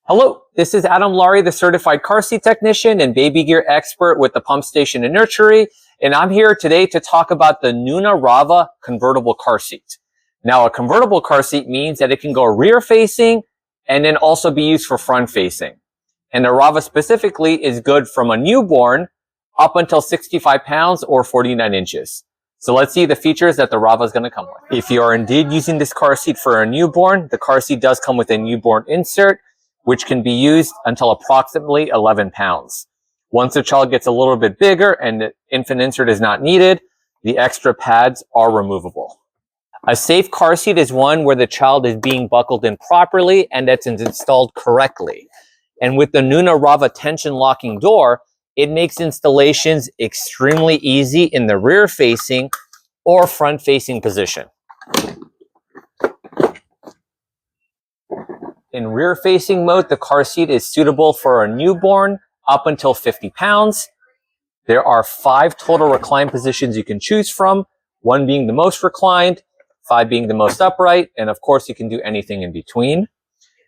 Hello, this is Adam Laurie, the certified car seat technician and baby gear expert with the Pump Station and Nursery, and I'm here today to talk about the Nuna Rava convertible car seat. Now, a convertible car seat means that it can go rear facing and then also be used for front facing. And the Rava specifically is good from a newborn up until 65 pounds or 49 inches. So let's see the features that the Rava is going to come with. If you are indeed using this car seat for a newborn, the car seat does come with a newborn insert, which can be used until approximately 11 pounds. Once the child gets a little bit bigger and the infant insert is not needed, the extra pads are removable. A safe car seat is one where the child is being buckled in properly and that's installed correctly. And with the Nuna Rava tension locking door, it makes installations extremely easy in the rear facing or front facing position. In rear facing mode, the car seat is suitable for a newborn up until 50 pounds. There are 5 total recline positions you can choose from, 1 being the most reclined, 5 being the most upright, and of course you can do anything in between.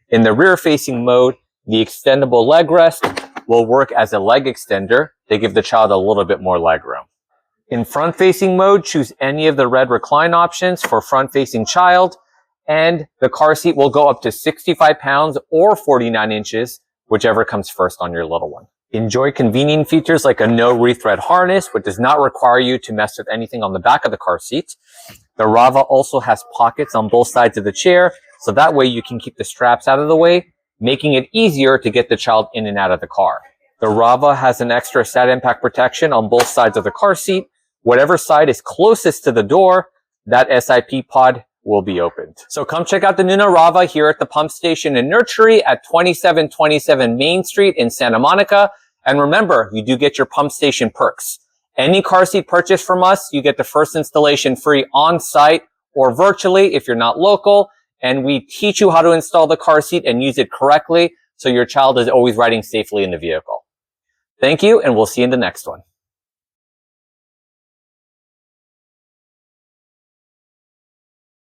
In the rear facing mode, the extendable leg rest will work as a leg extender to give the child a little bit more leg room. In front facing mode, choose any of the red recline options for front facing child, and the car seat will go up to 65 pounds or 49 inches, whichever comes first on your little one. Enjoy convenient features like a no rethread harness, which does not require you to mess with anything on the back of the car seat. The Rava also has pockets on both sides of the chair, so that way you can keep the straps out of the way, making it easier to get the child in and out of the car. The Rava has an extra side impact protection on both sides of the car seat. Whatever side is closest to the door, that SIP pod will be opened. So come check out the Nuna Rava here at the Pump Station and Nursery at 2727 Main Street in Santa Monica. And remember, you do get your Pump Station perks. Any car seat purchase from us, you get the first installation free on site or virtually if you're not local. And we teach you how to install the car seat and use it correctly so your child is always riding safely in the vehicle. Thank you, and we'll see you in the next one.